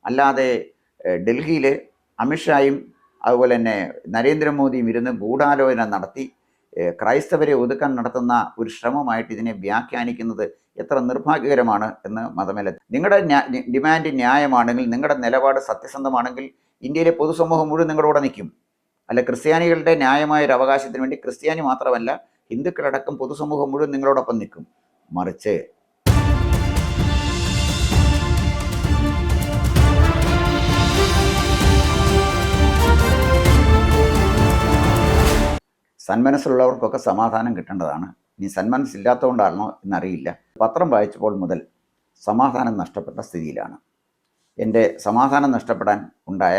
അല്ലാതെ ഡൽഹിയിൽ അമിത്ഷായും അതുപോലെ തന്നെ നരേന്ദ്രമോദിയും ഇരുന്ന് ഗൂഢാലോചന നടത്തി ക്രൈസ്തവരെ ഒതുക്കാൻ നടത്തുന്ന ഒരു ശ്രമമായിട്ട് ഇതിനെ വ്യാഖ്യാനിക്കുന്നത് എത്ര നിർഭാഗ്യകരമാണ് എന്ന് മതമേല. നിങ്ങളുടെ ഡിമാൻഡ് ന്യായമാണെങ്കിൽ, നിങ്ങളുടെ നിലപാട് സത്യസന്ധമാണെങ്കിൽ ഇന്ത്യയിലെ പൊതുസമൂഹം മുഴുവൻ നിങ്ങളുടെ കൂടെ നിൽക്കും. അല്ല, ക്രിസ്ത്യാനികളുടെ ന്യായമായ ഒരു അവകാശത്തിന് വേണ്ടി ക്രിസ്ത്യാനി മാത്രമല്ല ഹിന്ദുക്കളടക്കം പൊതുസമൂഹം മുഴുവൻ നിങ്ങളോടൊപ്പം നിൽക്കും. മറിച്ച് സന്മനസ്സുള്ളവർക്കൊക്കെ സമാധാനം കിട്ടേണ്ടതാണ്. ഇനി സന്മനസ്സില്ലാത്തതുകൊണ്ടാണോ എന്നറിയില്ല. പത്രം വായിച്ചപ്പോൾ മുതൽ സമാധാനം നഷ്ടപ്പെട്ട സ്ഥിതിയിലാണ്. എൻ്റെ സമാധാനം നഷ്ടപ്പെടാൻ ഉണ്ടായ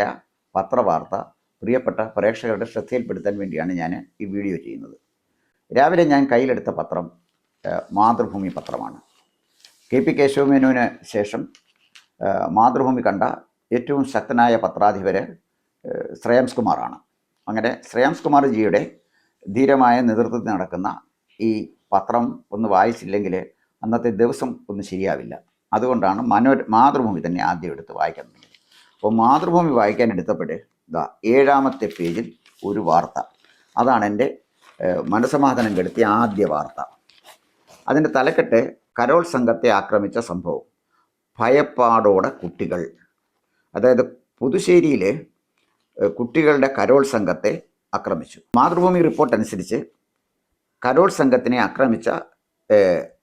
പത്രവാർത്ത പ്രിയപ്പെട്ട പ്രേക്ഷകരുടെ ശ്രദ്ധയിൽപ്പെടുത്താൻ വേണ്ടിയാണ് ഞാൻ ഈ വീഡിയോ ചെയ്യുന്നത്. രാവിലെ ഞാൻ കയ്യിലെടുത്ത പത്രം മാതൃഭൂമി പത്രമാണ്. KP കേശവമേനോന് ശേഷം മാതൃഭൂമി കണ്ട ഏറ്റവും ശക്തനായ പത്രാധിപർ ശ്രേയാംസ് കുമാറാണ്. അങ്ങനെ ശ്രേയാംസ് കുമാർ ജിയുടെ ധീരമായ നേതൃത്വത്തിൽ നടക്കുന്ന ഈ പത്രം ഒന്ന് വായിച്ചില്ലെങ്കിൽ അന്നത്തെ ദിവസം ഒന്നും ശരിയാവില്ല. അതുകൊണ്ടാണ് മാതൃഭൂമി തന്നെ ആദ്യം എടുത്ത് വായിക്കാൻ തുടങ്ങിയത്. അപ്പോൾ മാതൃഭൂമി വായിക്കാൻ എടുത്തപ്പോൾ ഇതാ 7ാമത്തെ പേജിൽ ഒരു വാർത്ത. അതാണ് എൻ്റെ മനസ്സമാധാനം കെടുത്തിയ ആദ്യ വാർത്ത. അതിൻ്റെ തലക്കെട്ട് കരോൾ സംഘത്തെ ആക്രമിച്ച സംഭവം, ഭയപ്പാടോടെ കുട്ടികൾ. അതായത് പുതുശ്ശേരിയിൽ കുട്ടികളുടെ കരോൾ സംഘത്തെ ആക്രമിച്ചു. മാതൃഭൂമി റിപ്പോർട്ട് അനുസരിച്ച് കരോൾ സംഘത്തിനെ ആക്രമിച്ച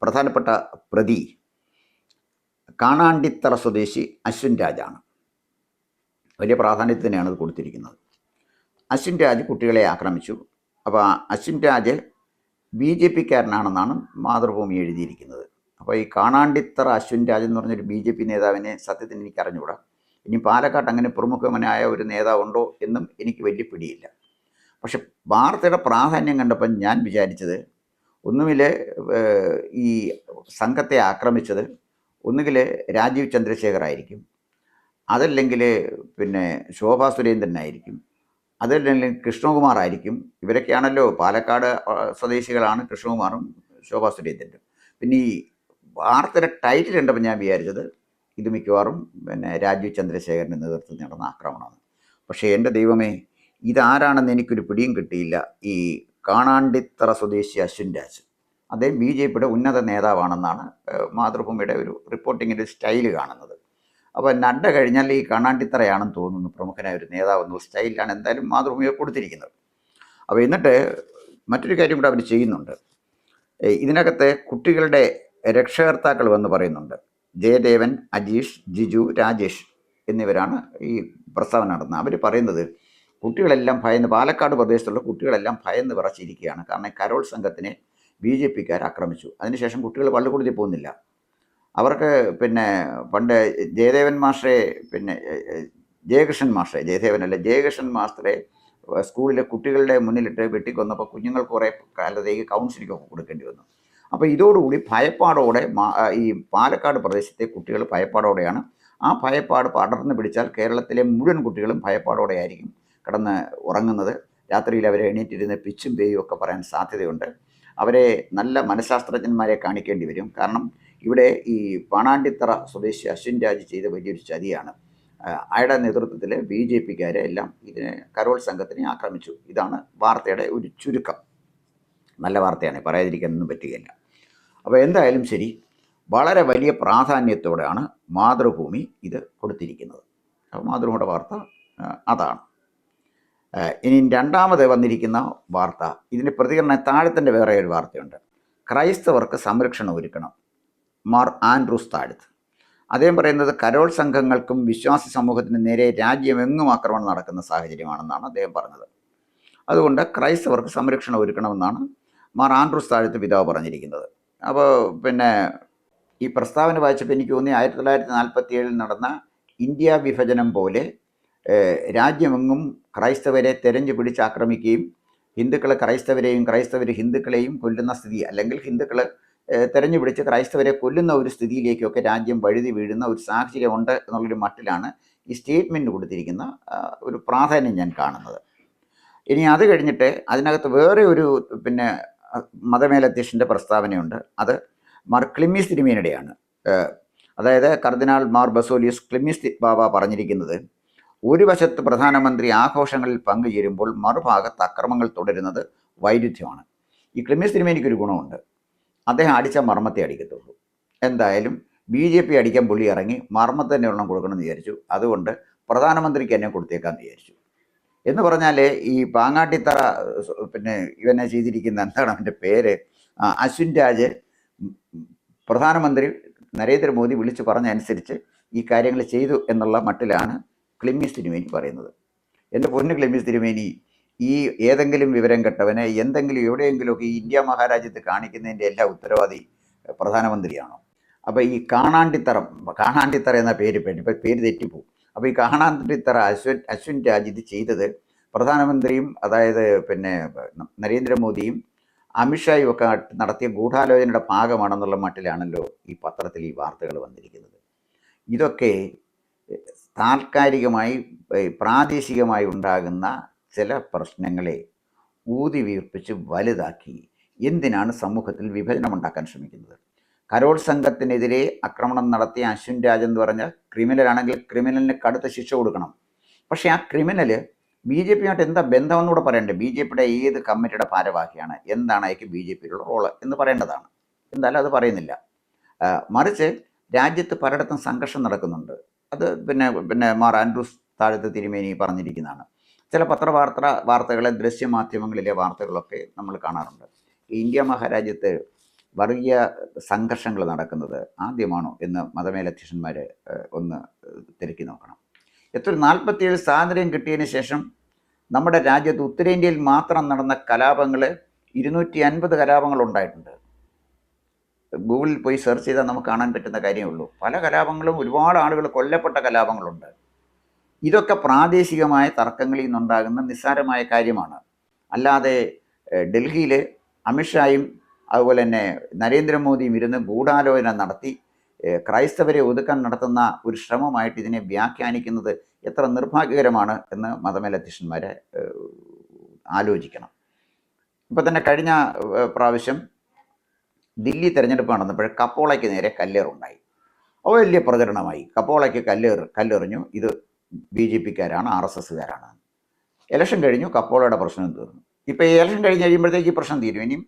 പ്രധാനപ്പെട്ട പ്രതി കാണാണ്ടിത്തറ സ്വദേശി അശ്വിൻ രാജാണ്. വലിയ പ്രാധാന്യത്തിൽ തന്നെയാണ് അത് കൊടുത്തിരിക്കുന്നത്. അശ്വിൻ രാജ് കുട്ടികളെ ആക്രമിച്ചു. അപ്പോൾ അശ്വിൻ രാജ് BJPക്കാരനാണെന്നാണ് മാതൃഭൂമി എഴുതിയിരിക്കുന്നത്. അപ്പോൾ ഈ കാണാണ്ടിത്തറ അശ്വിൻ രാജ് എന്ന് പറഞ്ഞൊരു BJP നേതാവിനെ സത്യത്തിന് എനിക്ക് അറിഞ്ഞുകൂടാ. ഇനി പാലക്കാട്ട് അങ്ങനെ പ്രമുഖനായ ഒരു നേതാവുണ്ടോ എന്നും എനിക്ക് വലിയ പിടിയില്ല. പക്ഷെ വാർത്തയുടെ പ്രാധാന്യം കണ്ടപ്പോൾ ഞാൻ വിചാരിച്ചത് ഒന്നുമില്ല ഈ സംഘത്തെ ആക്രമിച്ചത് ഒന്നുകിൽ രാജീവ് ചന്ദ്രശേഖർ ആയിരിക്കും, അതല്ലെങ്കിൽ പിന്നെ ശോഭാ സുരേന്ദ്രനായിരിക്കും, അതല്ലെങ്കിൽ കൃഷ്ണകുമാർ ആയിരിക്കും. ഇവരൊക്കെയാണല്ലോ പാലക്കാട് സ്വദേശികളാണ് കൃഷ്ണകുമാറും ശോഭാ സുരേന്ദ്രനും. പിന്നെ ഈ വാർത്തയുടെ ടൈറ്റിൽ കണ്ടപ്പോൾ ഞാൻ വിചാരിച്ചത് ഇത് മിക്കവാറും പിന്നെ രാജീവ് ചന്ദ്രശേഖരൻ്റെ നേതൃത്വത്തിൽ നടന്ന ആക്രമണമാണ്. പക്ഷേ എൻ്റെ ദൈവമേ, ഇതാരാണെന്ന് എനിക്കൊരു പിടിയും കിട്ടിയില്ല. ഈ കാണാണ്ടിത്തറ സ്വദേശി അശ്വിൻ രാജ്, അദ്ദേഹം BJPയുടെ ഉന്നത നേതാവാണെന്നാണ് മാതൃഭൂമിയുടെ ഒരു റിപ്പോർട്ടിങ്ങിൻ്റെ സ്റ്റൈല് കാണുന്നത്. അപ്പോൾ നഡ്ഡ കഴിഞ്ഞാൽ ഈ കാണാണ്ടിത്തറയാണെന്ന് തോന്നുന്നു പ്രമുഖനായ ഒരു നേതാവെന്നുള്ള സ്റ്റൈലിലാണ് എന്തായാലും മാതൃഭൂമിയെ കൊടുത്തിരിക്കുന്നത്. അപ്പോൾ എന്നിട്ട് മറ്റൊരു കാര്യം കൂടെ അവർ ചെയ്യുന്നുണ്ട്. ഇതിനകത്ത് കുട്ടികളുടെ രക്ഷകർത്താക്കൾ വന്ന് പറയുന്നുണ്ട്. ജയദേവൻ, അജീഷ്, ജിജു, രാജേഷ് എന്നിവരാണ് ഈ പ്രസ്താവന നടത്തുന്നത്. അവർ പറയുന്നത് കുട്ടികളെല്ലാം ഭയന്ന്, പാലക്കാട് പ്രദേശത്തുള്ള കുട്ടികളെല്ലാം ഭയന്ന് വിറച്ചിരിക്കുകയാണ്. കാരണം കരോൾ സംഘത്തിനെ BJPക്കാർ ആക്രമിച്ചു. അതിനുശേഷം കുട്ടികൾ പള്ളിക്കൂടത്തിൽ പോകുന്നില്ല. അവർക്ക് പിന്നെ പണ്ട് ജയദേവൻ മാഷെ, പിന്നെ ജയകൃഷ്ണൻ മാഷെ, ജയദേവനല്ല ജയകൃഷ്ണൻ മാസ്റ്ററെ സ്കൂളിലെ കുട്ടികളുടെ മുന്നിലിട്ട് വെട്ടിക്കൊന്നപ്പോൾ കുഞ്ഞുങ്ങൾക്ക് കുറേ കാലത്തേക്ക് കൗൺസിലിങ്ങൊക്കെ കൊടുക്കേണ്ടി വന്നു. അപ്പോൾ ഇതോടുകൂടി ഭയപ്പാടോടെ ഈ പാലക്കാട് പ്രദേശത്തെ കുട്ടികൾ ഭയപ്പാടോടെയാണ്. ആ ഭയപ്പാട് പടർന്നു പിടിച്ചാൽ കേരളത്തിലെ മുഴുവൻ കുട്ടികളും ഭയപ്പാടോടെ ആയിരിക്കും കിടന്ന് ഉറങ്ങുന്നത്. രാത്രിയിൽ അവരെ എണീറ്റിരുന്ന് പിച്ചും പേയും ഒക്കെ പറയാൻ സാധ്യതയുണ്ട്. അവരെ നല്ല മനഃശാസ്ത്രജ്ഞന്മാരെ കാണിക്കേണ്ടി വരും. കാരണം ഇവിടെ ഈ പാണാണ്ടിത്തറ സ്വദേശി അശ്വിൻ രാജ് ചെയ്ത വലിയൊരു ചതിയാണ്. അയാളുടെ നേതൃത്വത്തിൽ BJPക്കാരെ എല്ലാം ഇതിനെ കരോൾ സംഘത്തിനെ ആക്രമിച്ചു. ഇതാണ് വാർത്തയുടെ ഒരു ചുരുക്കം. നല്ല വാർത്തയാണ്, പറയാതിരിക്കാനൊന്നും പറ്റുകയില്ല. അപ്പോൾ എന്തായാലും ശരി, വളരെ വലിയ പ്രാധാന്യത്തോടെയാണ് മാതൃഭൂമി ഇത് കൊടുത്തിരിക്കുന്നത്. അപ്പോൾ മാതൃഭൂമിയുടെ വാർത്ത അതാണ്. ഇനി രണ്ടാമത് വന്നിരിക്കുന്ന വാർത്ത, ഇതിൻ്റെ പ്രതികരണം താഴെ തന്നെ വേറെ ഒരു വാർത്തയുണ്ട്. ക്രൈസ്തവർക്ക് സംരക്ഷണം ഒരുക്കണം, മാർ ആൻഡ്രൂസ് താഴത്ത്. അദ്ദേഹം പറയുന്നത് കരോൾ സംഘങ്ങൾക്കും വിശ്വാസി സമൂഹത്തിന് നേരെ രാജ്യമെങ്ങും ആക്രമണം നടക്കുന്ന സാഹചര്യമാണെന്നാണ് അദ്ദേഹം പറഞ്ഞത്. അതുകൊണ്ട് ക്രൈസ്തവർക്ക് സംരക്ഷണം ഒരുക്കണമെന്നാണ് മാർ ആൻഡ്രൂസ് താഴത്ത് പിതാവ് പറഞ്ഞിരിക്കുന്നത്. അപ്പോൾ പിന്നെ ഈ പ്രസ്താവന വായിച്ചപ്പോൾ എനിക്ക് തോന്നി 1947 നടന്ന ഇന്ത്യ വിഭജനം പോലെ രാജ്യമെങ്ങും ക്രൈസ്തവരെ തെരഞ്ഞു പിടിച്ച് ആക്രമിക്കുകയും ഹിന്ദുക്കൾ ക്രൈസ്തവരെയും ക്രൈസ്തവർ ഹിന്ദുക്കളെയും കൊല്ലുന്ന സ്ഥിതി, അല്ലെങ്കിൽ ഹിന്ദുക്കൾ തെരഞ്ഞു പിടിച്ച് ക്രൈസ്തവരെ കൊല്ലുന്ന ഒരു സ്ഥിതിയിലേക്കൊക്കെ രാജ്യം വഴുതി വീഴുന്ന ഒരു സാഹചര്യമുണ്ട് എന്നുള്ളൊരു മട്ടിലാണ് ഈ സ്റ്റേറ്റ്മെൻറ്റ് കൊടുത്തിരിക്കുന്ന ഒരു പ്രാധാന്യം ഞാൻ കാണുന്നത്. ഇനി അത് കഴിഞ്ഞിട്ട് അതിനകത്ത് വേറെ ഒരു പിന്നെ മതമേലധ്യക്ഷൻ്റെ പ്രസ്താവനയുണ്ട്. അത് മാർ ക്ലിമ്മീസ് തിരുമേനിയുടെയാണ്. അതായത് കർദിനാൾ മാർ ബസോലിയസ് ക്ലിമിസ് ബാബ പറഞ്ഞിരിക്കുന്നത്, ഒരു വശത്ത് പ്രധാനമന്ത്രി ആഘോഷങ്ങളിൽ പങ്കുചേരുമ്പോൾ മറുഭാഗത്ത് അക്രമങ്ങൾ തുടരുന്നത് വൈരുദ്ധ്യമാണ്. ഈ ക്ലിമിസ് തിരുമേനിക്കൊരു ഗുണമുണ്ട്, അദ്ദേഹം അടിച്ച മർമ്മത്തെ അടിക്കത്തുള്ളൂ. എന്തായാലും BJP അടിക്കാൻ പുള്ളി ഇറങ്ങി, മർമ്മത്ത് തന്നെ ഒരെണ്ണം കൊടുക്കണമെന്ന് വിചാരിച്ചു. അതുകൊണ്ട് പ്രധാനമന്ത്രിക്ക് എന്നെ കൊടുത്തേക്കാന്ന് വിചാരിച്ചു. എന്ന് പറഞ്ഞാൽ ഈ പാങ്ങാട്ടിത്തറ പിന്നെ ഇവനെ ചെയ്തിരിക്കുന്ന എന്താണ് അവൻ്റെ പേര്, അശ്വിൻ രാജ്, പ്രധാനമന്ത്രി നരേന്ദ്രമോദി വിളിച്ചു പറഞ്ഞനുസരിച്ച് ഈ കാര്യങ്ങൾ ചെയ്തു എന്നുള്ള മട്ടിലാണ് ക്ലിമീസ് തിരുമേനി പറയുന്നത്. എൻ്റെ പൊന്നു ക്ലിമീസ് തിരുമേനി, ഈ ഏതെങ്കിലും വിവരം കെട്ടവനെ എന്തെങ്കിലും എവിടെയെങ്കിലുമൊക്കെ ഈ ഇന്ത്യ മഹാരാജ്യത്ത് കാണിക്കുന്നതിൻ്റെ എല്ലാ ഉത്തരവാദി പ്രധാനമന്ത്രിയാണോ? അപ്പോൾ ഈ കാണാണ്ടിത്തറ എന്ന പേര് ഇപ്പം പേര് തെറ്റിപ്പോവും. അപ്പോൾ ഈ കാണാണ്ടിത്തറ അശ്വിൻ രാജ് ഇത് ചെയ്തത് പ്രധാനമന്ത്രിയും അതായത് പിന്നെ നരേന്ദ്രമോദിയും അമിത്ഷായും ഒക്കെ നടത്തിയ ഗൂഢാലോചനയുടെ ഭാഗമാണെന്നുള്ള മട്ടിലാണല്ലോ ഈ പത്രത്തിൽ ഈ വാർത്തകൾ വന്നിരിക്കുന്നത്. ഇതൊക്കെ താൽക്കാലികമായി പ്രാദേശികമായി ഉണ്ടാകുന്ന ചില പ്രശ്നങ്ങളെ ഊതി വീർപ്പിച്ച് വലുതാക്കി എന്തിനാണ് സമൂഹത്തിൽ വിഭജനമുണ്ടാക്കാൻ ശ്രമിക്കുന്നത്? കരോൾ സംഘത്തിനെതിരെ ആക്രമണം നടത്തിയ അശ്വിൻ രാജ് എന്ന് പറഞ്ഞ ക്രിമിനലാണെങ്കിൽ ക്രിമിനലിന് കടുത്ത ശിക്ഷ കൊടുക്കണം. പക്ഷേ ആ ക്രിമിനൽ BJP-യായിട്ട് എന്താ ബന്ധമെന്നൂടെ പറയണ്ടേ? BJP-യുടെ ഏത് കമ്മിറ്റിയുടെ ഭാരവാഹിയാണ്, എന്താണ് അയക്ക് BJP-യിലുള്ള റോള് എന്ന് പറയേണ്ടതാണ്. എന്തായാലും അത് പറയുന്നില്ല. മറിച്ച് രാജ്യത്ത് പലയിടത്തും സംഘർഷം നടക്കുന്നുണ്ട്. അത് പിന്നെ മാർ ആൻഡ്രൂസ് താഴത്ത് തിരുമേനി പറഞ്ഞിരിക്കുന്നതാണ്. ചില വാർത്തകളെ ദൃശ്യമാധ്യമങ്ങളിലെ വാർത്തകളൊക്കെ നമ്മൾ കാണാറുണ്ട്. ഇന്ത്യ മഹാരാജ്യത്ത് വർഗീയ സംഘർഷങ്ങൾ നടക്കുന്നത് ആദ്യമാണോ എന്ന് മതമേലധ്യക്ഷന്മാർ ഒന്ന് തിരക്കി നോക്കണം. എത്ര 47 സ്വാതന്ത്ര്യം കിട്ടിയതിന് ശേഷം നമ്മുടെ രാജ്യത്ത് ഉത്തരേന്ത്യയിൽ മാത്രം നടന്ന കലാപങ്ങൾ 250 കലാപങ്ങൾ ഉണ്ടായിട്ടുണ്ട്. ഗൂഗിളിൽ പോയി സെർച്ച് ചെയ്താൽ നമുക്ക് കാണാൻ പറ്റുന്ന കാര്യമുള്ളൂ. പല കലാപങ്ങളും ഒരുപാട് ആളുകൾ കൊല്ലപ്പെട്ട കലാപങ്ങളുണ്ട്. ഇതൊക്കെ പ്രാദേശികമായ തർക്കങ്ങളിൽ നിന്നുണ്ടാകുന്ന നിസ്സാരമായ കാര്യമാണ്. അല്ലാതെ ഡൽഹിയിൽ അമിത്ഷായും അതുപോലെ തന്നെ നരേന്ദ്രമോദിയും ഇരുന്ന് ഗൂഢാലോചന നടത്തി ക്രൈസ്തവരെ ഒതുക്കാൻ നടത്തുന്ന ഒരു ശ്രമമായിട്ട് ഇതിനെ വ്യാഖ്യാനിക്കുന്നത് എത്ര നിർഭാഗ്യകരമാണ് എന്ന് മതമേലധ്യക്ഷന്മാരെ ആലോചിക്കണം. ഇപ്പം തന്നെ കഴിഞ്ഞ പ്രാവശ്യം ദില്ലി തെരഞ്ഞെടുപ്പ് നടന്നപ്പോൾ കപ്പോളയ്ക്ക് നേരെ കല്ലേറുണ്ടായി. അത് വലിയ പ്രചരണമായി. കപ്പോളയ്ക്ക് കല്ലെറിഞ്ഞു, ഇത് BJP-ക്കാരാണ്, RSS-കാരാണ്. ഇലക്ഷൻ കഴിഞ്ഞു, കപ്പോളയുടെ പ്രശ്നം തീർന്നു. ഇപ്പം ഈ ഇലക്ഷൻ കഴിഞ്ഞ് കഴിയുമ്പോഴത്തേക്ക് ഈ പ്രശ്നം തീരും. ഇനിയും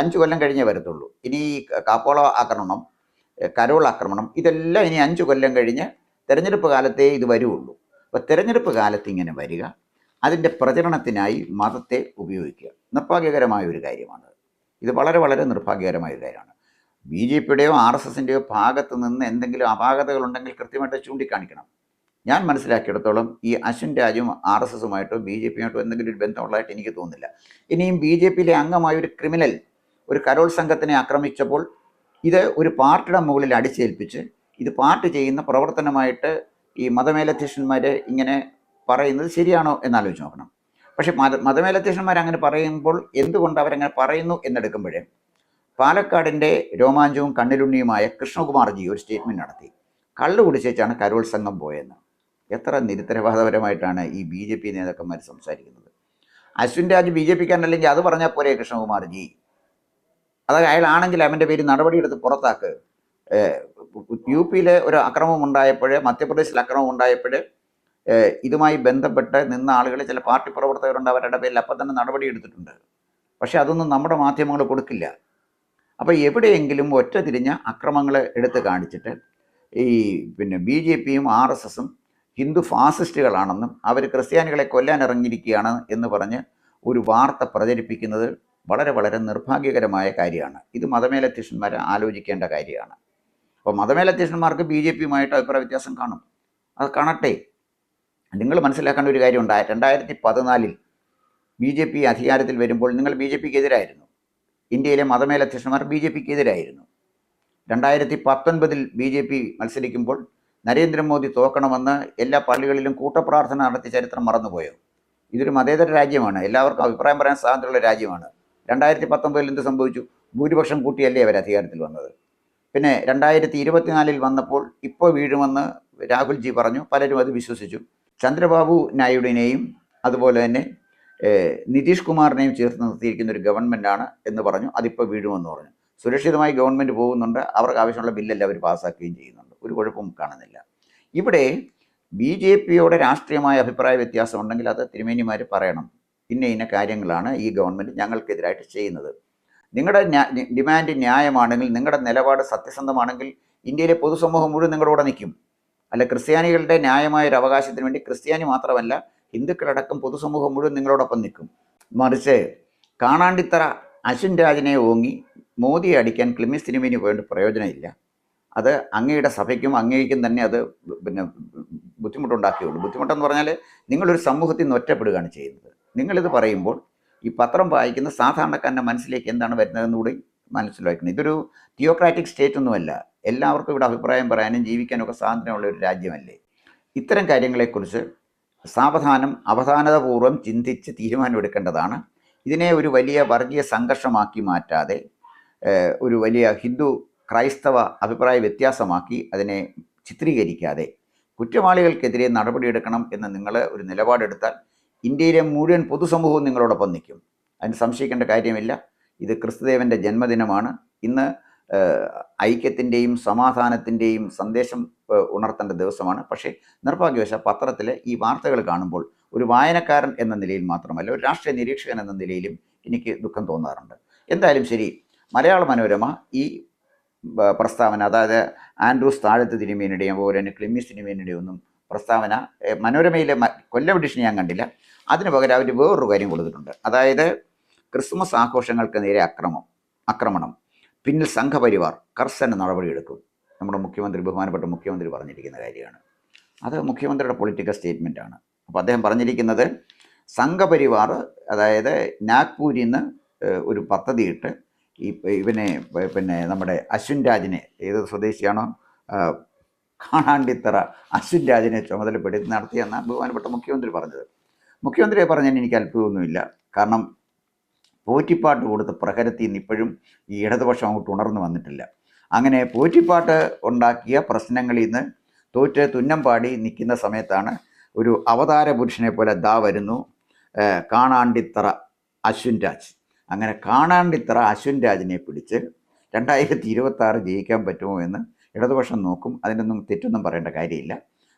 5 കൊല്ലം കഴിഞ്ഞേ വരത്തുള്ളൂ. ഇനി ഈ കപ്പോള ആക്രമണം, കരോൾ ആക്രമണം, ഇതെല്ലാം ഇനി 5 കൊല്ലം കഴിഞ്ഞ് തെരഞ്ഞെടുപ്പ് കാലത്തേ ഇത് വരുള്ളൂ. അപ്പോൾ തെരഞ്ഞെടുപ്പ് കാലത്ത് ഇങ്ങനെ വരിക, അതിൻ്റെ പ്രചരണത്തിനായി മതത്തെ ഉപയോഗിക്കുക, നിർഭാഗ്യകരമായ ഒരു കാര്യമാണ്. ഇത് വളരെ വളരെ നിർഭാഗ്യകരമായ ഒരു കാര്യമാണ്. BJP-യുടെയോ RSS-ൻ്റെയോ ഭാഗത്ത് നിന്ന് എന്തെങ്കിലും അപാകതകളുണ്ടെങ്കിൽ കൃത്യമായിട്ട് ചൂണ്ടിക്കാണിക്കണം. ഞാൻ മനസ്സിലാക്കിയിടത്തോളം ഈ അശ്വിൻ രാജും RSS-ഉമായിട്ടോ BJP-യുമായിട്ടോ എന്തെങ്കിലും ഒരു ബന്ധമുള്ളതായിട്ട് എനിക്ക് തോന്നുന്നില്ല. ഇനിയും BJP-യിലെ അംഗമായ ഒരു ക്രിമിനൽ ഒരു കരോൾ സംഘത്തിനെ ആക്രമിച്ചപ്പോൾ ഇത് ഒരു പാർട്ടിയുടെ മുകളിൽ അടിച്ചേൽപ്പിച്ച് ഇത് പാർട്ടി ചെയ്യുന്ന പ്രവർത്തനമായിട്ട് ഈ മതമേലധ്യക്ഷന്മാർ ഇങ്ങനെ പറയുന്നത് ശരിയാണോ എന്നാലോചിച്ച് നോക്കണം. പക്ഷേ മതമേലധ്യക്ഷന്മാർ അങ്ങനെ പറയുമ്പോൾ എന്തുകൊണ്ട് അവരങ്ങനെ പറയുന്നു എന്നെടുക്കുമ്പോഴേ പാലക്കാടിൻ്റെ രോമാഞ്ചവും കണ്ണിലുണ്ണിയുമായ കൃഷ്ണകുമാർജി ഒരു സ്റ്റേറ്റ്മെൻറ്റ് നടത്തി. കള്ളു കുടിച്ചേച്ചാണ് കരോൾ സംഘം പോയെന്ന്. എത്ര നിരുത്തരവാദപരമായിട്ടാണ് ഈ BJP നേതാക്കന്മാർ സംസാരിക്കുന്നത്. അശ്വിൻ രാജ് BJP-ക്കാരനല്ലെങ്കിൽ അത് പറഞ്ഞാൽ പോരെ കൃഷ്ണകുമാർജി? അതായത് അയാളാണെങ്കിൽ അവൻ്റെ പേര് നടപടിയെടുത്ത് പുറത്താക്ക്. UP-യിലെ ഒരു അക്രമം ഉണ്ടായപ്പോൾ, മധ്യപ്രദേശിൽ അക്രമം ഉണ്ടായപ്പോൾ ഇതുമായി ബന്ധപ്പെട്ട് നിന്ന ആളുകൾ, ചില പാർട്ടി പ്രവർത്തകരുണ്ട്, അവരുടെ പേരിൽ അപ്പം തന്നെ നടപടി എടുത്തിട്ടുണ്ട്. പക്ഷേ അതൊന്നും നമ്മുടെ മാധ്യമങ്ങൾ കൊടുക്കില്ല. അപ്പോൾ എവിടെയെങ്കിലും ഒറ്റ തിരിഞ്ഞ അക്രമങ്ങൾ എടുത്ത് കാണിച്ചിട്ട് ഈ BJP-യും RSS-ഉം ഹിന്ദു ഫാസിസ്റ്റുകളാണെന്നും അവർ ക്രിസ്ത്യാനികളെ കൊല്ലാൻ ഇറങ്ങിയിരിക്കുകയാണ് എന്ന് പറഞ്ഞ് ഒരു വാർത്ത പ്രചരിപ്പിക്കുന്നത് വളരെ വളരെ നിർഭാഗ്യകരമായ കാര്യമാണ്. ഇത് മതമേലധ്യക്ഷന്മാരെ ആലോചിക്കേണ്ട കാര്യമാണ്. അപ്പോൾ മതമേലധ്യക്ഷന്മാർക്ക് BJP-യുമായിട്ട് അഭിപ്രായ വ്യത്യാസം കാണും, അത് കാണട്ടെ. നിങ്ങൾ മനസ്സിലാക്കേണ്ട ഒരു കാര്യമുണ്ട്. 2014 BJP അധികാരത്തിൽ വരുമ്പോൾ നിങ്ങൾ BJP-ക്ക് എതിരായിരുന്നു. ഇന്ത്യയിലെ മതമേലധ്യക്ഷന്മാർ BJP-ക്ക് എതിരായിരുന്നു. 2019 BJP മത്സരിക്കുമ്പോൾ നരേന്ദ്രമോദി തോക്കണമെന്ന് എല്ലാ പള്ളികളിലും കൂട്ടപ്രാർത്ഥന നടത്തിയ ചരിത്രം മറന്നുപോയോ? ഇതൊരു മതേതര രാജ്യമാണ്, എല്ലാവർക്കും അഭിപ്രായം പറയാൻ സ്വാതന്ത്ര്യമുള്ള രാജ്യമാണ്. 2019 എന്ത് സംഭവിച്ചു? ഭൂരിപക്ഷം കൂട്ടിയല്ലേ അവർ അധികാരത്തിൽ വന്നത്. പിന്നെ 2024 വന്നപ്പോൾ ഇപ്പോൾ വീഴുമെന്ന് രാഹുൽജി പറഞ്ഞു, പലരും അത് വിശ്വസിച്ചു. ചന്ദ്രബാബു നായിഡുവിനെയും അതുപോലെ തന്നെ നിതീഷ് കുമാറിനെയും ചേർത്ത് നിർത്തിയിരിക്കുന്ന ഒരു ഗവൺമെൻറ്റാണ് എന്ന് പറഞ്ഞു, അതിപ്പോൾ വീഴുമെന്ന് പറഞ്ഞു. സുരക്ഷിതമായി ഗവൺമെൻറ് പോകുന്നുണ്ട്, അവർക്ക് ആവശ്യമുള്ള ബില്ലെല്ലാം അവർ പാസ്സാക്കുകയും ചെയ്യുന്നുണ്ട്. ഒരു കുഴപ്പവും കാണുന്നില്ല. ഇവിടെ ബി ജെ പിയോടെ രാഷ്ട്രീയമായ അഭിപ്രായ വ്യത്യാസം ഉണ്ടെങ്കിൽ അത് തിരുമേനിമാർ പറയണം. ഇന്ന കാര്യങ്ങളാണ് ഈ ഗവൺമെൻറ് ഞങ്ങൾക്കെതിരായിട്ട് ചെയ്യുന്നത്. നിങ്ങളുടെ ഡിമാൻഡ് ന്യായമാണെങ്കിൽ, നിങ്ങളുടെ നിലപാട് സത്യസന്ധമാണെങ്കിൽ ഇന്ത്യയിലെ പൊതുസമൂഹം മുഴുവൻ നിങ്ങളുടെ കൂടെ നിൽക്കും. അല്ല, ക്രിസ്ത്യാനികളുടെ ന്യായമായ ഒരു അവകാശത്തിന് വേണ്ടി ക്രിസ്ത്യാനി മാത്രമല്ല ഹിന്ദുക്കളടക്കം പൊതുസമൂഹം മുഴുവൻ നിങ്ങളോടൊപ്പം നിൽക്കും. മറിച്ച് കാണാണ്ടിത്തറ അശ്വിൻ രാജിനെ ഓങ്ങി മോദിയെ അടിക്കാൻ ക്ലിമ്മിസ് തിരുമേനി പോയിട്ട് പ്രയോജനമില്ല. അത് അങ്ങയുടെ സഭയ്ക്കും അങ്ങേക്കും തന്നെ അത് ബുദ്ധിമുട്ടുണ്ടാക്കിയുള്ളൂ. ബുദ്ധിമുട്ടെന്ന് പറഞ്ഞാൽ നിങ്ങളൊരു സമൂഹത്തിൽ നിന്ന് ഒറ്റപ്പെടുകയാണ് ചെയ്യുന്നത്. നിങ്ങളിത് പറയുമ്പോൾ ഈ പത്രം വായിക്കുന്ന സാധാരണക്കാരൻ്റെ മനസ്സിലേക്ക് എന്താണ് വരുന്നതെന്ന് കൂടി മനസ്സിലാക്കണം. ഇതൊരു തിയോക്രാറ്റിക് സ്റ്റേറ്റ് ഒന്നുമല്ല. എല്ലാവർക്കും ഇവിടെ അഭിപ്രായം പറയാനും ജീവിക്കാനും ഒക്കെ സ്വാതന്ത്ര്യമുള്ള ഒരു രാജ്യമല്ലേ. ഇത്തരം കാര്യങ്ങളെക്കുറിച്ച് സാവധാനം അവധാനതപൂർവ്വം ചിന്തിച്ച് തീരുമാനമെടുക്കേണ്ടതാണ്. ഇതിനെ ഒരു വലിയ വർഗീയ സംഘർഷമാക്കി മാറ്റാതെ ഒരു വലിയ ഹിന്ദു ക്രൈസ്തവ അഭിപ്രായ വ്യത്യാസമാക്കി അതിനെ ചിത്രീകരിക്കാതെ കുറ്റവാളികൾക്കെതിരെ നടപടിയെടുക്കണം എന്ന് നിങ്ങൾ ഒരു നിലപാടെടുത്താൽ ഇന്ത്യയിലെ മുഴുവൻ പൊതുസമൂഹവും നിങ്ങളോടൊപ്പം നിൽക്കും. അതിന് സംശയിക്കേണ്ട കാര്യമില്ല. ഇത് ക്രിസ്തുദേവൻ്റെ ജന്മദിനമാണ്. ഇന്ന് ഐക്യത്തിൻ്റെയും സമാധാനത്തിൻ്റെയും സന്ദേശം ഉണർത്തേണ്ട ദിവസമാണ്. പക്ഷേ നിർഭാഗ്യവശാൽ പത്രത്തിലെ ഈ വാർത്തകൾ കാണുമ്പോൾ ഒരു വായനക്കാരൻ എന്ന നിലയിൽ മാത്രമല്ല, ഒരു രാഷ്ട്രീയ നിരീക്ഷകൻ എന്ന നിലയിലും എനിക്ക് ദുഃഖം തോന്നാറുണ്ട്. എന്തായാലും ശരി, മലയാള മനോരമ ഈ പ്രസ്താവന, അതായത് ആൻഡ്രൂസ് താഴത്ത് തിരുമേനിയുടെയും അതുപോലെ തന്നെ ക്ലിമ്മിസ് തിരുമേനിയുടെയും ഒന്നും പ്രസ്താവന മനോരമയിലെ കൊല്ലം എഡിഷൻ ഞാൻ കണ്ടില്ല. അതിന് പകരം അവർ വേറൊരു കാര്യം കൊടുത്തിട്ടുണ്ട്. അതായത് ക്രിസ്മസ് ആഘോഷങ്ങൾക്ക് നേരെ ആക്രമണം, പിന്നിൽ സംഘപരിവാർ കർശന നടപടിയെടുക്കും. നമ്മുടെ ബഹുമാനപ്പെട്ട മുഖ്യമന്ത്രി പറഞ്ഞിരിക്കുന്ന കാര്യമാണ്. അത് മുഖ്യമന്ത്രിയുടെ പൊളിറ്റിക്കൽ സ്റ്റേറ്റ്മെൻറ്റാണ്. അപ്പോൾ അദ്ദേഹം പറഞ്ഞിരിക്കുന്നത് സംഘപരിവാർ, അതായത് നാഗ്പൂരിൽ നിന്ന് ഒരു പദ്ധതിയിട്ട് പിന്നെ നമ്മുടെ അശ്വിൻ രാജിനെ, ഏത് സ്വദേശിയാണോ, കാണാണ്ടിത്തറ അശ്വിൻ രാജിനെ ചുമതലപ്പെടുത്തി നടത്തിയെന്നാണ് ബഹുമാനപ്പെട്ട മുഖ്യമന്ത്രി പറഞ്ഞത്. മുഖ്യമന്ത്രിയെ പറഞ്ഞതിന് എനിക്ക് അത്ഭുതമൊന്നുമില്ല. കാരണം പോറ്റിപ്പാട്ട് കൊടുത്ത പ്രഹരത്തിൽ നിന്ന് ഇപ്പോഴും ഈ ഇടതുപക്ഷം അങ്ങോട്ട് ഉണർന്നു വന്നിട്ടില്ല. അങ്ങനെ പോറ്റിപ്പാട്ട് ഉണ്ടാക്കിയ പ്രശ്നങ്ങളിൽ നിന്ന് തോറ്റ് തുന്നം പാടി നിൽക്കുന്ന സമയത്താണ് ഒരു അവതാര പുരുഷനെ പോലെ ദാ വരുന്നു കാണാണ്ടിത്തറ അശ്വിൻ രാജ്. അങ്ങനെ കാണാണ്ടിത്തറ അശ്വിൻ രാജിനെ പിടിച്ച് 2026 ജയിക്കാൻ പറ്റുമോ എന്ന് ഇടതുപക്ഷം നോക്കും. അതിനൊന്നും തെറ്റൊന്നും പറയേണ്ട കാര്യമില്ല.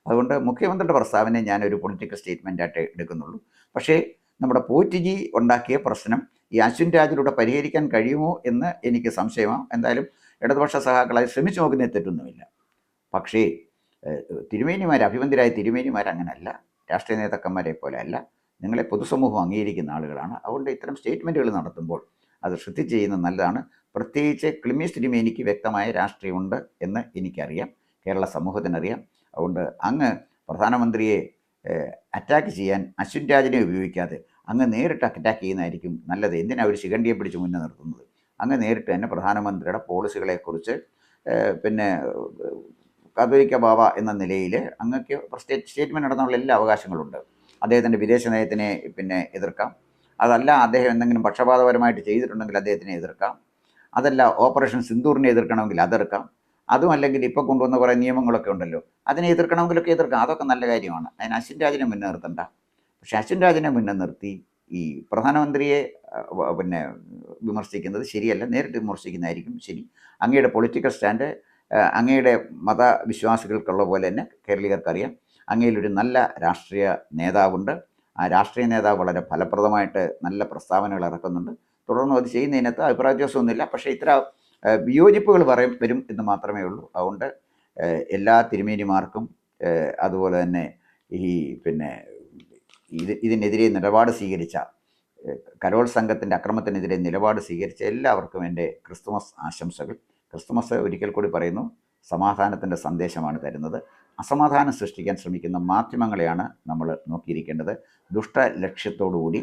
അതുകൊണ്ട് മുഖ്യമന്ത്രിയുടെ പ്രസ്താവനയെ ഞാനൊരു പൊളിറ്റിക്കൽ സ്റ്റേറ്റ്മെൻറ്റായിട്ട് എടുക്കുന്നുള്ളൂ. പക്ഷേ നമ്മുടെ പോറ്റിജി ഉണ്ടാക്കിയ പ്രശ്നം ഈ അശ്വിൻ രാജിലൂടെ പരിഹരിക്കാൻ കഴിയുമോ എന്ന് എനിക്ക് സംശയമാണ്. എന്തായാലും ഇടതുപക്ഷ സഹാക്കളായി ശ്രമിച്ചു നോക്കുന്നതിൽ തെറ്റൊന്നുമില്ല. പക്ഷേ അഭിമന്യരായ തിരുമേനിമാർ അങ്ങനെയല്ല, രാഷ്ട്രീയ നേതാക്കന്മാരെ പോലെ അല്ല. നിങ്ങളെ പൊതുസമൂഹം അംഗീകരിക്കുന്ന ആളുകളാണ്. അതുകൊണ്ട് ഇത്തരം സ്റ്റേറ്റ്മെൻറ്റുകൾ നടത്തുമ്പോൾ അത് ശ്രദ്ധിച്ച് ചെയ്യുന്നത് നല്ലതാണ്. പ്രത്യേകിച്ച് ക്ലിമ്മിസ് തിരുമേനിക്ക് വ്യക്തമായ രാഷ്ട്രീയമുണ്ട് എന്ന് എനിക്കറിയാം, കേരള സമൂഹത്തിനറിയാം. അതുകൊണ്ട് അങ്ങ് പ്രധാനമന്ത്രിയെ അറ്റാക്ക് ചെയ്യാൻ അശ്വിൻ രാജിനെ ഉപയോഗിക്കാതെ അങ്ങ് നേരിട്ട് അറ്റാക്ക് ചെയ്യുന്നതായിരിക്കും നല്ലത്. എന്തിനാണ് ഒരു ശിഖണ്ഡിയെ പിടിച്ച് മുന്നേ നിർത്തുന്നത്? അങ്ങ് നേരിട്ട് തന്നെ പ്രധാനമന്ത്രിയുടെ പോളിസികളെക്കുറിച്ച് പിന്നെ കാതോലിക്ക ബാവ എന്ന നിലയിൽ അങ്ങക്ക് സ്റ്റേറ്റ്മെൻറ്റ് നടത്താനുള്ള എല്ലാ അവകാശങ്ങളുണ്ട്. അദ്ദേഹത്തിൻ്റെ വിദേശ നയത്തിനെ എതിർക്കാം. അതല്ല, അദ്ദേഹം എന്തെങ്കിലും പക്ഷപാതപരമായിട്ട് ചെയ്തിട്ടുണ്ടെങ്കിൽ അദ്ദേഹത്തിനെ എതിർക്കാം. അതല്ല, ഓപ്പറേഷൻ സിന്ദൂറിനെ എതിർക്കണമെങ്കിൽ അതെടുക്കാം. അതും അല്ലെങ്കിൽ ഇപ്പോൾ കൊണ്ടുവന്ന കുറേ നിയമങ്ങളൊക്കെ ഉണ്ടല്ലോ, അതിനെ എതിർക്കണമെങ്കിലൊക്കെ എതിർക്കാം. അതൊക്കെ നല്ല കാര്യമാണ്. അതിന് അശ്വിൻ രാജിനെ മുന്നേ നിർത്തണ്ട. പക്ഷേ അശ്വിൻ രാജിനെ മുന്നേ നിർത്തി ഈ പ്രധാനമന്ത്രിയെ വിമർശിക്കുന്നത് ശരിയല്ല. നേരിട്ട് വിമർശിക്കുന്നതായിരിക്കും ശരി. അങ്ങയുടെ പൊളിറ്റിക്കൽ സ്റ്റാൻഡ് അങ്ങയുടെ മതവിശ്വാസികൾക്കുള്ള പോലെ തന്നെ കേരളീയർക്കറിയാം. അങ്ങയിലൊരു നല്ല രാഷ്ട്രീയ നേതാവുണ്ട്. ആ രാഷ്ട്രീയ നേതാവ് വളരെ ഫലപ്രദമായിട്ട് നല്ല പ്രസ്താവനകൾ ഇറക്കുന്നുണ്ട്. തുടർന്ന് അത് ചെയ്യുന്നതിനകത്ത് അഭിപ്രായ വ്യത്യാസമൊന്നുമില്ല. പക്ഷേ ഇത്ര വിയോജിപ്പുകൾ വരും എന്ന് മാത്രമേ ഉള്ളൂ. അതുകൊണ്ട് എല്ലാ തിരുമേനിമാർക്കും അതുപോലെ തന്നെ ഈ ഇതിനെതിരെ നിലപാട് സ്വീകരിച്ച കരോൾ സംഘത്തിൻ്റെ അക്രമത്തിനെതിരെ നിലപാട് സ്വീകരിച്ച എല്ലാവർക്കും എൻ്റെ ക്രിസ്തുമസ് ആശംസകൾ. ക്രിസ്തുമസ് ഒരിക്കൽ കൂടി പറയുന്നു, സമാധാനത്തിൻ്റെ സന്ദേശമാണ് തരുന്നത്. അസമാധാനം സൃഷ്ടിക്കാൻ ശ്രമിക്കുന്ന മാധ്യമങ്ങളെയാണ് നമ്മൾ നോക്കിയിരിക്കേണ്ടത്. ദുഷ്ടലക്ഷ്യത്തോടുകൂടി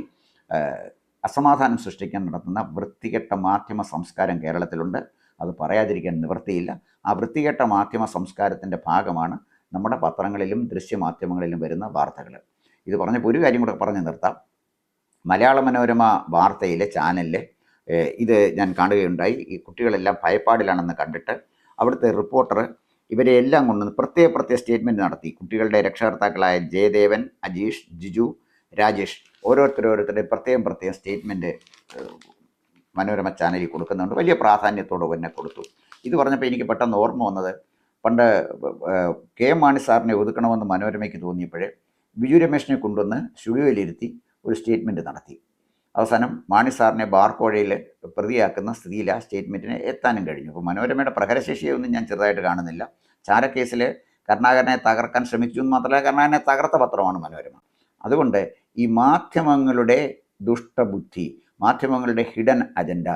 അസമാധാനം സൃഷ്ടിക്കാൻ നടത്തുന്ന വൃത്തികെട്ട മാധ്യമ സംസ്കാരം കേരളത്തിലുണ്ട്. അത് പറയാതിരിക്കാൻ നിവൃത്തിയില്ല. ആ വൃത്തികെട്ട മാധ്യമ സംസ്കാരത്തിൻ്റെ ഭാഗമാണ് നമ്മുടെ പത്രങ്ങളിലും ദൃശ്യമാധ്യമങ്ങളിലും വരുന്ന വാർത്തകൾ. ഇത് പറഞ്ഞപ്പോൾ ഒരു കാര്യം കൂടെ പറഞ്ഞു നിർത്താം. മലയാള മനോരമ വാർത്തയിലെ ചാനലിൽ ഇത് ഞാൻ കാണുകയുണ്ടായി. ഈ കുട്ടികളെല്ലാം ഭയപ്പാടിലാണെന്ന് കണ്ടിട്ട് അവിടുത്തെ റിപ്പോർട്ടർ ഇവരെ എല്ലാം കൊണ്ടുവന്ന് പ്രത്യേക സ്റ്റേറ്റ്മെൻറ്റ് നടത്തി. കുട്ടികളുടെ രക്ഷകർത്താക്കളായ ജയദേവൻ, അജീഷ്, ജിജു, രാജേഷ് ഓരോരുത്തരുടെ പ്രത്യേകം സ്റ്റേറ്റ്മെൻറ്റ് മനോരമ ചാനലിൽ കൊടുക്കുന്നുണ്ട്. വലിയ പ്രാധാന്യത്തോടെ തന്നെ കൊടുത്തു. ഇത് പറഞ്ഞപ്പോൾ എനിക്ക് പെട്ടെന്ന് ഓർമ്മ വന്നത് പണ്ട് കെ എം മാണി സാറിനെ ഒതുക്കണമെന്ന് മനോരമയ്ക്ക് തോന്നിയപ്പോഴേ ബിജു രമേശിനെ കൊണ്ടുവന്ന് സ്റ്റുഡിയോയിലിരുത്തി ഒരു സ്റ്റേറ്റ്മെൻറ്റ് നടത്തി. അവസാനം മാണി സാറിനെ ബാർക്കോഴയിൽ പ്രതിയാക്കുന്ന സ്ഥിതിയിൽ ആ സ്റ്റേറ്റ്മെൻറ്റിന് എത്താനും കഴിഞ്ഞു. അപ്പോൾ മനോരമയുടെ പ്രഹരശേഷിയൊന്നും ഞാൻ ചെറുതായിട്ട് കാണുന്നില്ല. ചാരക്കേസിൽ കരുണാകരനെ തകർക്കാൻ ശ്രമിച്ചു എന്ന് മാത്രമല്ല, കരുണാകരനെ തകർത്ത പത്രമാണ് മനോരമ. അതുകൊണ്ട് ഈ മാധ്യമങ്ങളുടെ ദുഷ്ടബുദ്ധി, മാധ്യമങ്ങളുടെ ഹിഡൻ അജണ്ട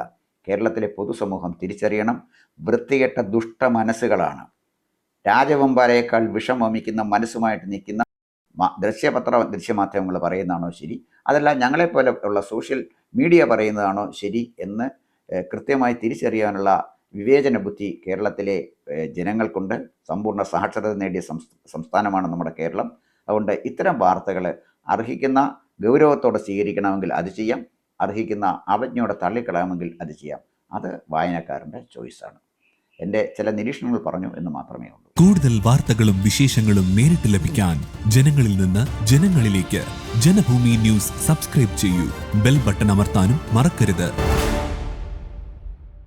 കേരളത്തിലെ പൊതുസമൂഹം തിരിച്ചറിയണം. വൃത്തികെട്ട ദുഷ്ട മനസ്സുകളാണ്. രാജവെമ്പാലയേക്കാൾ വിഷം വമിക്കുന്ന മനസ്സുമായിട്ട് നിൽക്കുന്ന ദൃശ്യമാധ്യമങ്ങൾ പറയുന്നതാണോ ശരി, അതല്ല ഞങ്ങളെപ്പോലെ ഉള്ള സോഷ്യൽ മീഡിയ പറയുന്നതാണോ ശരി എന്ന് കൃത്യമായി തിരിച്ചറിയാനുള്ള വിവേചന ബുദ്ധി കേരളത്തിലെ ജനങ്ങൾക്കുണ്ട്. സമ്പൂർണ്ണ സാക്ഷരത നേടിയ സംസ്ഥാനമാണ് നമ്മുടെ കേരളം. അതുകൊണ്ട് ഇത്തരം വാർത്തകൾ അർഹിക്കുന്ന ഗൗരവത്തോടെ സ്വീകരിക്കണമെങ്കിൽ അത് ചെയ്യാം, അർഹിക്കുന്ന അവജ്ഞയോടെ തള്ളിക്കളയാമെങ്കിൽ അത് ചെയ്യാം. അത് വായനക്കാരൻ്റെ ചോയ്സാണ്. എൻ്റെ ചില നിരീക്ഷണങ്ങൾ പറഞ്ഞു എന്ന് മാത്രമേ ഉള്ളൂ. കൂടുതൽ വാർത്തകളും വിശേഷങ്ങളും നേരിട്ട് ലഭിക്കാൻ ജനങ്ങളിൽ നിന്ന് ജനങ്ങളിലേക്ക് ജനഭൂമി ന്യൂസ് സബ്സ്ക്രൈബ് ചെയ്യൂ. ബെൽ ബട്ടൺ അമർത്താനും മറക്കരുത്.